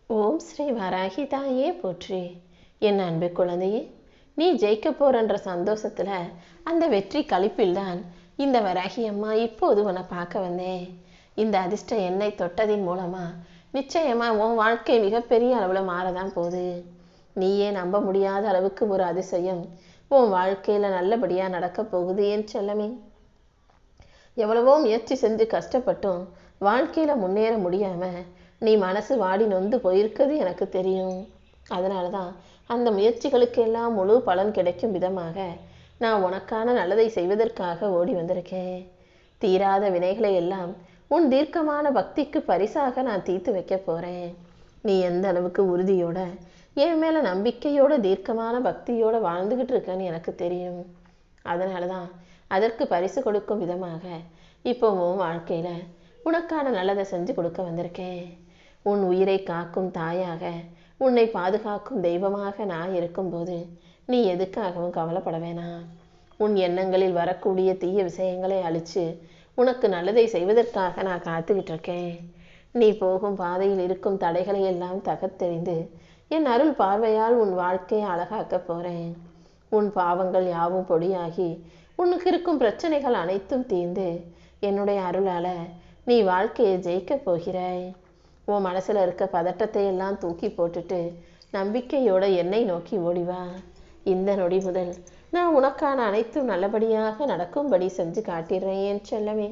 ஓம் ஸ்ரீ வராகி தாயே போற்றி. என் அன்பு குழந்தையே, நீ ஜெயிக்க போறன்ற சந்தோஷத்துல அந்த வெற்றி களிப்பில்தான் இந்த வராகி அம்மா இப்போது உன்னை பார்க்க வந்தேன். இந்த அதிர்ஷ்ட எண்ணெய் தொட்டதின் மூலமா நிச்சயமா உன் வாழ்க்கை மிகப்பெரிய அளவுல மாறதான் போகுது. நீயே நம்ப முடியாத அளவுக்கு ஒரு அதிசயம் உன் வாழ்க்கையில நல்லபடியா நடக்க போகுது என் செல்லமே. எவ்வளவோ முயற்சி செஞ்சு கஷ்டப்பட்டும் வாழ்க்கையில முன்னேற முடியாம நீ மனசு வாடி நொந்து போயிருக்கிறது எனக்கு தெரியும். அதனால தான் அந்த முயற்சிகளுக்கு எல்லாம் முழு பலன் கிடைக்கும் விதமாக நான் உனக்கான நல்லதை செய்வதற்காக ஓடி வந்திருக்கேன். தீராத வினைகளை எல்லாம் உன் தீர்க்கமான பக்திக்கு பரிசாக நான் தீர்த்து வைக்க போறேன். நீ எந்த அளவுக்கு உறுதியோட என் மேல நம்பிக்கையோட தீர்க்கமான பக்தியோட வாழ்ந்துகிட்டு இருக்கன்னு எனக்கு தெரியும். அதனால தான் அதற்கு பரிசு கொடுக்கும் விதமாக இப்போ உன் வாழ்க்கையில உனக்கான நல்லதை செஞ்சு கொடுக்க வந்திருக்கேன். உன் உயிரை காக்கும் தாயாக, உன்னை பாதுகாக்கும் தெய்வமாக நான் இருக்கும்போது நீ எதுக்காகவும் கவலைப்பட வேணாம். உன் எண்ணங்களில் வரக்கூடிய தீய விஷயங்களை அழிச்சு உனக்கு நல்லதை செய்வதற்காக நான் காத்துக்கிட்டு இருக்கேன். நீ போகும் பாதையில் இருக்கும் தடைகளை எல்லாம் தகர்த்தெறிந்து என் அருள் பார்வையால் உன் வாழ்க்கையை அழகாக்க போறேன். உன் பாவங்கள் யாவும் பொடியாகி உனக்கு இருக்கும் பிரச்சனைகள் அனைத்தும் தீர்ந்து என்னுடைய அருளால நீ வாழ்க்கையை ஜெயிக்க போகிறாய். உன் மனசுல இருக்க பதட்டத்தை எல்லாம் தூக்கி போட்டுட்டு நம்பிக்கையோட என்னை நோக்கி ஓடிவா. இந்த நொடி முதல் நான் உனக்கான அனைத்தும் நல்லபடியாக நடக்கும்படி செஞ்சு காட்டிடுறேன் என் செல்லமே.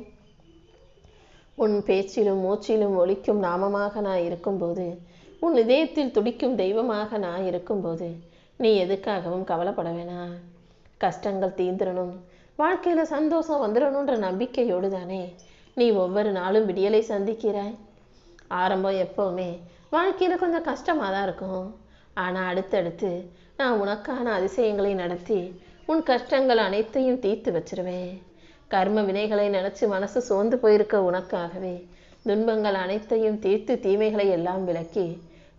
உன் பேச்சிலும் மூச்சிலும் ஒலிக்கும் நாமமாக நான் இருக்கும்போது, உன் இதயத்தில் துடிக்கும் தெய்வமாக நான் இருக்கும்போது நீ எதுக்காகவும் கவலைப்பட வேணாம். கஷ்டங்கள் தீந்துடணும், வாழ்க்கையில சந்தோஷம் வந்துடணுன்ற நம்பிக்கையோடு தானே நீ ஒவ்வொரு நாளும் விடியலை சந்திக்கிறாய். ஆரம்பம் எப்போவுமே வாழ்க்கையில் கொஞ்சம் கஷ்டமாக தான் இருக்கும். ஆனால் அடுத்தடுத்து நான் உனக்கான அதிசயங்களை நடத்தி உன் கஷ்டங்கள் அனைத்தையும் தீர்த்து வச்சிருவேன். கர்ம வினைகளை நினச்சி மனசு சோர்ந்து போயிருக்க உனக்காகவே துன்பங்கள் அனைத்தையும் தீர்த்து தீமைகளை எல்லாம் விலக்கி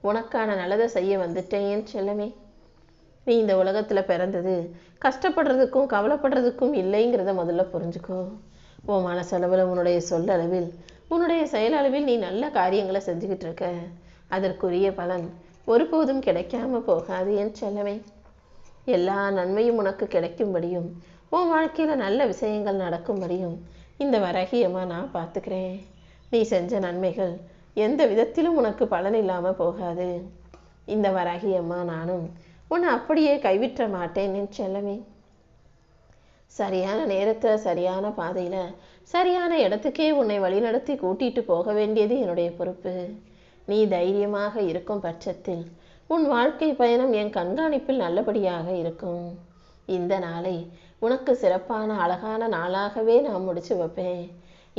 உனக்கான நல்லதை செய்ய வந்துட்டேன் செல்லமே. நீ இந்த உலகத்தில் பிறந்தது கஷ்டப்படுறதுக்கும் கவலைப்படுறதுக்கும் இல்லைங்கிறத முதல்ல புரிஞ்சுக்கோ. உன் மனசளவில், உன்னுடைய சொல்லளவில், உன்னுடைய செயலளவில் நீ நல்ல காரியங்களை செஞ்சுக்கிட்டு இருக்க. அதற்குரிய பலன் ஒருபோதும் கிடைக்காம போகாது என் செல்லமே. எல்லா நன்மையும் உனக்கு கிடைக்கும்படியும் உன் வாழ்க்கையில நல்ல விஷயங்கள் நடக்கும்படியும் இந்த வராகியம்மா நான் பார்த்துக்கிறேன். நீ செஞ்ச நன்மைகள் எந்த விதத்திலும் உனக்கு பலன் இல்லாம போகாது. இந்த வராகியம்மா நானும் உன்னை அப்படியே கைவிட்ட மாட்டேன் என் செல்லமே. சரியான நேரத்தை சரியான பாதையில சரியான இடத்துக்கே உன்னை வழிநடத்தி கூட்டிட்டு போக வேண்டியது என்னுடைய பொறுப்பு. நீ தைரியமாக இருக்கும் பட்சத்தில் உன் வாழ்க்கை பயணம் என் கண்காணிப்பில் நல்லபடியாக இருக்கும். இந்த நாளை உனக்கு சிறப்பான அழகான நாளாகவே நான் முடிச்சு வைப்பேன்.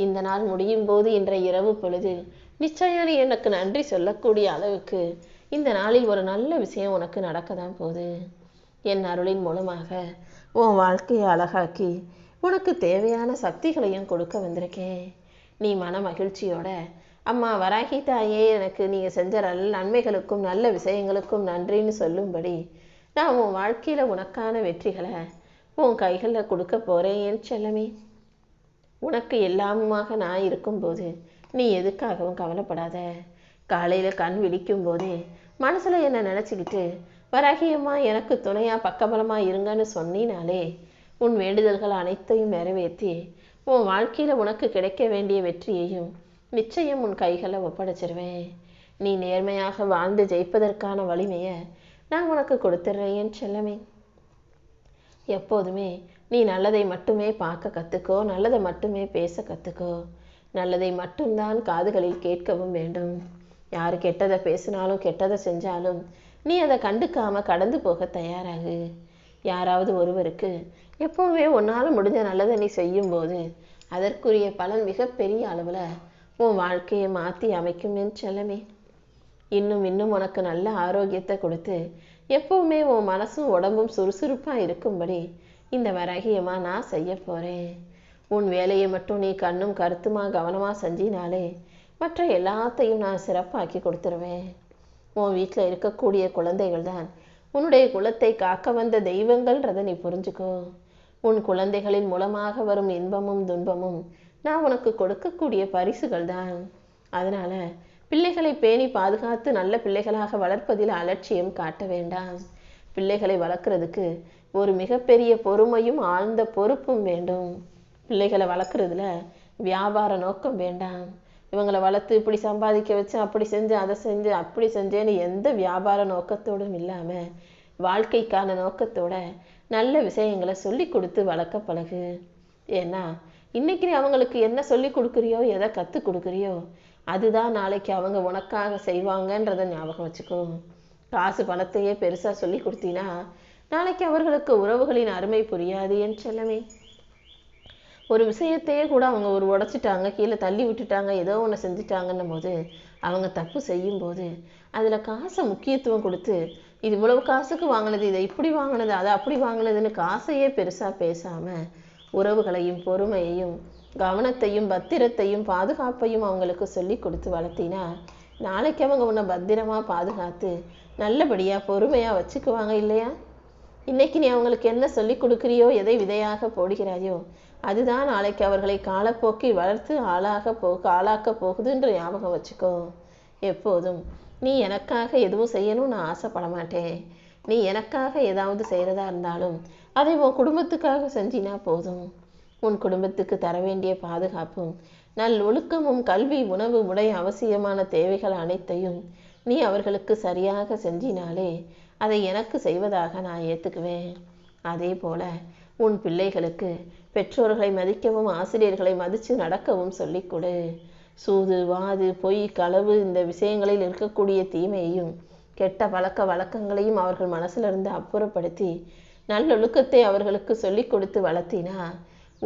இந்த நாள் முடியும் போது இன்றைய இரவு பொழுதில் நிச்சயம் நீ எனக்கு நன்றி சொல்லக்கூடிய அளவுக்கு இந்த நாளில் ஒரு நல்ல விஷயம் உனக்கு நடக்க தான் போகுது. என் அருளின் மூலமாக உன் வாழ்க்கையை அழகாக்கி உனக்கு தேவையான சக்திகளையும் கொடுக்க வந்திருக்கேன். நீ மன மகிழ்ச்சியோட அம்மா வராகி தாயே, எனக்கு நீங்கள் செஞ்ச நல்ல நன்மைகளுக்கும் நல்ல விஷயங்களுக்கும் நன்றின்னு சொல்லும்படி நான் உன் வாழ்க்கையில் உனக்கான வெற்றிகளை உன் கைகளில் கொடுக்க போகிறேன் என் செல்லமே. உனக்கு எல்லாமுமாக நான் இருக்கும்போது நீ எதுக்காகவும் கவலைப்படாத. காலையில் கண் விழிக்கும் போதே மனசில் என்னை நினச்சிக்கிட்டு வராகியம்மா எனக்கு துணையா பக்கபலமாக இருங்கன்னு சொன்னினாலே உன் வேண்டுதல்கள் அனைத்தையும் நிறைவேற்றி உன் வாழ்க்கையில் உனக்கு கிடைக்க வேண்டிய வெற்றியையும் நிச்சயம் உன் கைகளை ஒப்படைச்சிருவேன். நீ நேர்மையாக வாழ்ந்து ஜெயிப்பதற்கான வலிமையை நான் உனக்கு கொடுத்துட்றேன் என் செல்லமே. எப்போதுமே நீ நல்லதை மட்டுமே பார்க்க கற்றுக்கோ, நல்லதை மட்டுமே பேச கற்றுக்கோ. நல்லதை மட்டும்தான் காதுகளில் கேட்கவும் வேண்டும். யார் கெட்டதை பேசினாலும் கெட்டதை செஞ்சாலும் நீ அதை கண்டுக்காம கடந்து போக தயாராகு. யாராவது ஒருவருக்கு எப்போவுமே உன்னால் முடிஞ்ச நல்லதை நீ செய்யும்போது அதற்குரிய பலன் மிகப்பெரிய அளவில் உன் வாழ்க்கையை மாற்றி அமைக்கும் என் செல்லமே. இன்னும் இன்னும் உனக்கு நல்ல ஆரோக்கியத்தை கொடுத்து எப்பவுமே உன் மனசும் உடம்பும் சுறுசுறுப்பாக இருக்கும்படி இந்த வராகியமா நான் செய்ய போகிறேன். உன் வேலையை மட்டும் நீ கண்ணும் கருத்துமா கவனமாக செஞ்சினாலே மற்ற எல்லாத்தையும் நான் சிறப்பாக்கி கொடுத்துருவேன். உன் வீட்டில் இருக்கக்கூடிய குழந்தைகள் தான் உன்னுடைய குலத்தை காக்க வந்த தெய்வங்கள்ன்றதை நீ புரிஞ்சுக்கோ. உன் குழந்தைகளின் மூலமாக வரும் இன்பமும் துன்பமும் நான் உனக்கு கொடுக்கக்கூடிய பரிசுகள் தான். அதனால பிள்ளைகளை பேணி பாதுகாத்து நல்ல பிள்ளைகளாக வளர்ப்பதில் அலட்சியம் காட்ட வேண்டாம். பிள்ளைகளை வளர்க்குறதுக்கு ஒரு மிகப்பெரிய பொறுமையும் ஆழ்ந்த பொறுப்பும் வேண்டும். பிள்ளைகளை வளர்க்குறதுல வியாபார நோக்கம் வேண்டாம். இவங்களை வளர்த்து இப்படி சம்பாதிக்க வச்சு அப்படி செஞ்சு அதை செஞ்சு அப்படி செஞ்சேன்னு எந்த வியாபார நோக்கத்தோடும் இல்லாமல் வாழ்க்கைக்கான நோக்கத்தோட நல்ல விஷயங்களை சொல்லி கொடுத்து வளர்க்க பழகு. ஏன்னா இன்னைக்கு நீ அவங்களுக்கு என்ன சொல்லி கொடுக்குறியோ, எதை கற்றுக் கொடுக்குறியோ, அதுதான் நாளைக்கு அவங்க உனக்காக செய்வாங்கன்றதை ஞாபகம் வச்சுக்கோ. காசு பணத்தையே பெருசாக சொல்லி கொடுத்தீங்கன்னா நாளைக்கு அவர்களுக்கு உறவுகளின் அருமை புரியாது என் செல்லமே. ஒரு விஷயத்தையே கூட அவங்க ஒரு உடைச்சிட்டாங்க, கீழே தள்ளி விட்டுட்டாங்க, ஏதோ ஒன்று செஞ்சுட்டாங்கன்னும் போது, அவங்க தப்பு செய்யும்போது அதில் காசை முக்கியத்துவம் கொடுத்து இது இவ்வளவு காசுக்கு வாங்கினது, இதை இப்படி வாங்கினது, அதை அப்படி வாங்கினதுன்னு காசையே பெருசாக பேசாமல் உறவுகளையும் பொறுமையையும் கவனத்தையும் பத்திரத்தையும் பாதுகாப்பையும் அவங்களுக்கு சொல்லி கொடுத்து வளர்த்தினா நாளைக்கு அவங்க உன்னை பத்திரமா பாதுகாத்து நல்லபடியாக பொறுமையாக வச்சுக்குவாங்க இல்லையா? இன்னைக்கு நீ அவங்களுக்கு என்ன சொல்லி கொடுக்குறியோ, எதை விதையாக போடுகிறாயோ, அதுதான் நாளைக்கு அவர்களை காலப்போக்கில் வளர்த்து ஆளாக்க போகுதுன்ற ஞாபகம் வச்சுக்கோ. எப்போதும் நீ எனக்காக எதுவும் செய்யணும்னு நான் ஆசைப்பட மாட்டேன். நீ எனக்காக ஏதாவது செய்கிறதா இருந்தாலும் அதை உன் குடும்பத்துக்காக செஞ்சினா போதும். உன் குடும்பத்துக்கு தர வேண்டிய பாதுகாப்பும் நல் ஒழுக்கமும் கல்வி உணவு உடை அவசியமான தேவைகள் அனைத்தையும் நீ அவர்களுக்கு சரியாக செஞ்சினாலே அதை எனக்கு செய்வதாக நான் ஏற்றுக்குவேன். அதே போல உன் பிள்ளைகளுக்கு பெற்றோர்களை மதிக்கவும் ஆசிரியர்களை மதித்து நடக்கவும் சொல்லிக் கொடு. சூது வாது பொய் களவு இந்த விஷயங்களில் இருக்கக்கூடிய தீமையையும் கெட்ட பழக்க வழக்கங்களையும் அவர்கள் மனசிலிருந்து அப்புறப்படுத்தி நல்லொழுக்கத்தை அவர்களுக்கு சொல்லி கொடுத்து வளர்த்தினா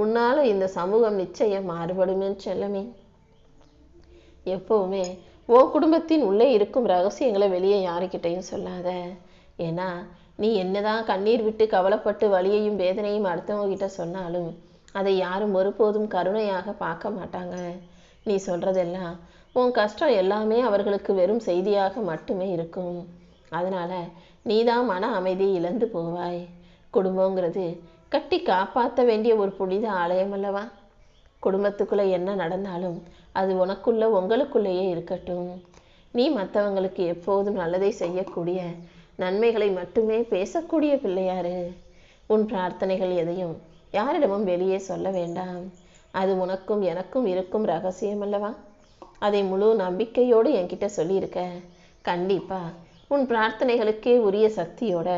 உன்னால இந்த சமூகம் நிச்சயம் மாறுபடும் செல்லமே. எப்பவுமே உன் குடும்பத்தின் உள்ளே இருக்கும் ரகசியங்களை வெளியே யாருக்கிட்டையும் சொல்லாத. ஏன்னா நீ என்னதான் கண்ணீர் விட்டு கவலைப்பட்டு வலியையும் வேதனையும் அடுத்தவங்க கிட்ட சொன்னாலும் அதை யாரும் ஒருபோதும் கருணையாக பார்க்க மாட்டாங்க. நீ சொல்றதெல்லாம் உன் கஷ்டம் எல்லாமே அவர்களுக்கு வெறும் செய்தியாக மட்டுமே இருக்கும். அதனால நீதான் மன அமைதியை இழந்து போவாய். குடும்பங்கிறது கட்டி காப்பாற்ற வேண்டிய ஒரு புனித ஆலயம் அல்லவா? குடும்பத்துக்குள்ள என்ன நடந்தாலும் அது உங்களுக்குள்ளேயே இருக்கட்டும். நீ மற்றவங்களுக்கு எப்போதும் நல்லதை செய்யக்கூடிய நன்மைகளை மட்டுமே பேசக்கூடிய பிள்ளையாரு. உன் பிரார்த்தனைகள் எதையும் யாரிடமும் வெளியே சொல்ல வேண்டாம். அது உனக்கும் எனக்கும் இருக்கும் ரகசியம் அல்லவா? அதை முழு நம்பிக்கையோடு என்கிட்ட சொல்லியிருக்க. கண்டிப்பா உன் பிரார்த்தனைகளுக்கே உரிய சக்தியோட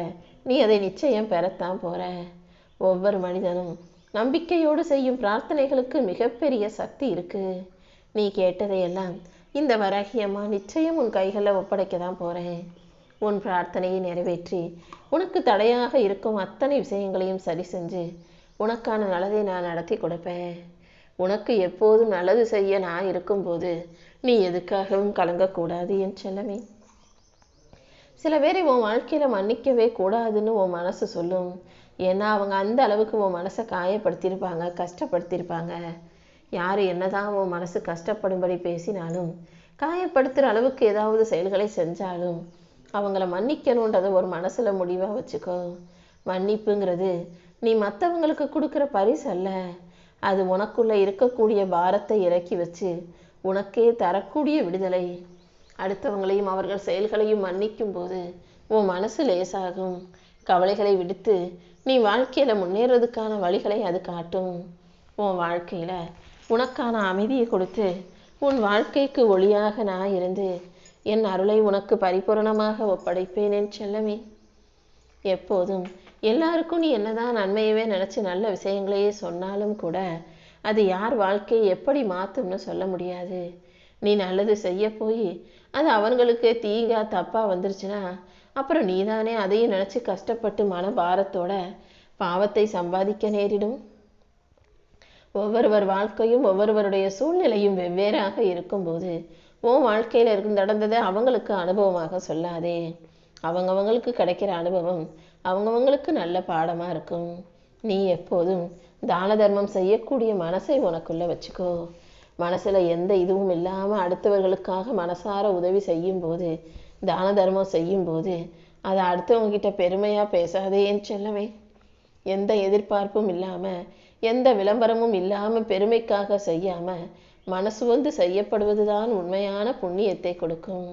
நீ அதை நிச்சயம் பெறத்தான் போற. ஒவ்வொரு மனிதனும் நம்பிக்கையோடு செய்யும் பிரார்த்தனைகளுக்கு மிகப்பெரிய சக்தி இருக்கு. நீ கேட்டதையெல்லாம் இந்த வராகியம்மா நிச்சயம் உன் கைகளில் ஒப்படைக்க தான் போறேன். உன் பிரார்த்தனையை நிறைவேற்றி உனக்கு தடையாக இருக்கும் அத்தனை விஷயங்களையும் சரி செஞ்சு உனக்கான நல்லதை நான் நடத்தி கொடுப்பேன். உனக்கு எப்போதும் நல்லது செய்ய நான் இருக்கும்போது நீ எதுக்காகவும் கலங்கக்கூடாது என் செல்லமே. சில பேரை உன் வாழ்க்கையில் மன்னிக்கவே கூடாதுன்னு உன் மனசு சொல்லும். ஏன்னா அவங்க அந்த அளவுக்கு உன் மனசை காயப்படுத்தியிருப்பாங்க, கஷ்டப்படுத்தியிருப்பாங்க. யார் என்னதான் உன் மனசு கஷ்டப்படும்படி பேசினாலும் காயப்படுத்துகிற அளவுக்கு ஏதாவது செயல்களை செஞ்சாலும் அவங்கள மன்னிக்கணுன்றதை ஒரு மனசில் முடிவாக வச்சுக்கோ. மன்னிப்புங்கிறது நீ மற்றவங்களுக்கு கொடுக்குற பரிசு அல்ல. அது உனக்குள்ளே இருக்கக்கூடிய பாரத்தை இறக்கி வச்சு உனக்கே தரக்கூடிய விடுதலை. அடுத்தவங்களையும் அவர்கள் செயல்களையும் மன்னிக்கும் போது உன் மனசு லேசாகும். கவலைகளை விடுத்து நீ வாழ்க்கையில் முன்னேறதுக்கான வழிகளை அது காட்டும். உன் வாழ்க்கையில் உனக்கான அமைதியை கொடுத்து உன் வாழ்க்கைக்கு ஒளியாக நான் இருந்து என் அருளை உனக்கு பரிபூரணமாக ஒப்படைப்பேன் என் செல்லமே. எப்போதும் எல்லாருக்கும் நீ என்னதான் நன்மையவே நினச்சி நல்ல விஷயங்களையே சொன்னாலும் கூட அது யார் வாழ்க்கையை எப்படி மாற்றும்னு சொல்ல முடியாது. நீ நல்லது செய்ய போய் அது அவங்களுக்கு தீங்கா தப்பாக வந்துருச்சுன்னா அப்புறம் நீதானே அதையும் நினச்சி கஷ்டப்பட்டு மன பாரத்தோட பாவத்தை சம்பாதிக்க நேரிடும். ஒவ்வொருவர் வாழ்க்கையும் ஒவ்வொருவருடைய சூழ்நிலையும் வெவ்வேறாக இருக்கும்போது உன் வாழ்க்கையில் நடந்ததை அவங்களுக்கு அனுபவமாக சொல்லாதே. அவங்கவங்களுக்கு கிடைக்கிற அனுபவம் அவங்கவங்களுக்கு நல்ல பாடமாக இருக்கும். நீ எப்போதும் தான தர்மம் செய்யக்கூடிய மனசை உனக்குள்ள வச்சுக்கோ. மனசில் எந்த இதுவும் இல்லாமல் அடுத்தவர்களுக்காக மனசார உதவி செய்யும்போது, தான தர்மம் செய்யும்போது அதை அடுத்தவங்ககிட்ட பெருமையாக பேசாதே என் செல்லமே. எந்த எதிர்பார்ப்பும் இல்லாமல் எந்த விளம்பரமும் இல்லாமல் பெருமைக்காக செய்யாமல் மனசு வந்து செய்யப்படுவதுதான் உண்மையான புண்ணியத்தை கொடுக்கும்.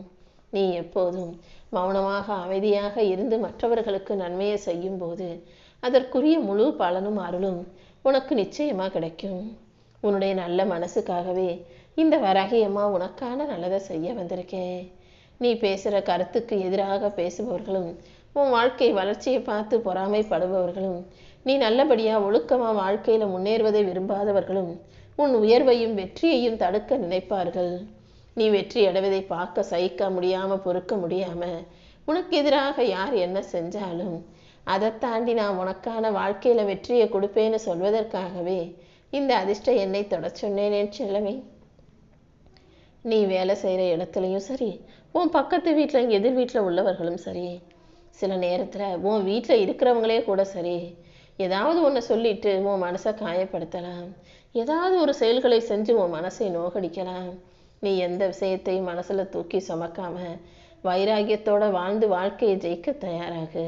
நீ எப்போதும் மௌனமாக அமைதியாக இருந்து மற்றவர்களுக்கு நன்மையை செய்யும் போது அதற்குரிய முழு பலனும் அருளும் உனக்கு நிச்சயமா கிடைக்கும். உன்னுடைய நல்ல மனசுக்காகவே இந்த வராகி அம்மா உனக்கான நல்லதை செய்ய வந்திருக்கேன். நீ பேசுகிற கருத்துக்கு எதிராக பேசுபவர்களும், உன் வாழ்க்கை வளர்ச்சியை பார்த்து பொறாமைப்படுபவர்களும், நீ நல்லபடியாக ஒழுக்கமாக வாழ்க்கையில் முன்னேறுவதை விரும்பாதவர்களும் உன் உயர்வையும் வெற்றியையும் தடுக்க நினைப்பார்கள். நீ வெற்றி அடைவதை பார்க்க சகிக்க முடியாமல் பொறுக்க முடியாமல் உனக்கு எதிராக யார் என்ன செஞ்சாலும் அதை தாண்டி நான் உனக்கான வாழ்க்கையில் வெற்றியை கொடுப்பேன்னு சொல்வதற்காகவே இந்த அதிர்ஷ்ட எண்ணெய் தொட சொன்னேன் என் செல்லமே. நீ வேலை செய்கிற இடத்துலையும் சரி, உன் பக்கத்து வீட்டில் எதிர் வீட்டில் உள்ளவர்களும் சரி, சில நேரத்தில் உன் வீட்டில் இருக்கிறவங்களே கூட சரி, ஏதாவது ஒன்று சொல்லிட்டு உன் மனசை காயப்படுத்தலாம். ஏதாவது ஒரு செயல்களை செஞ்சு உன் மனசை நோகடிக்கலாம். நீ எந்த விஷயத்தையும் மனசில் தூக்கி சுமக்காம வைராகியத்தோடு வாழ்ந்து வாழ்க்கையை ஜெயிக்க தயாராகு.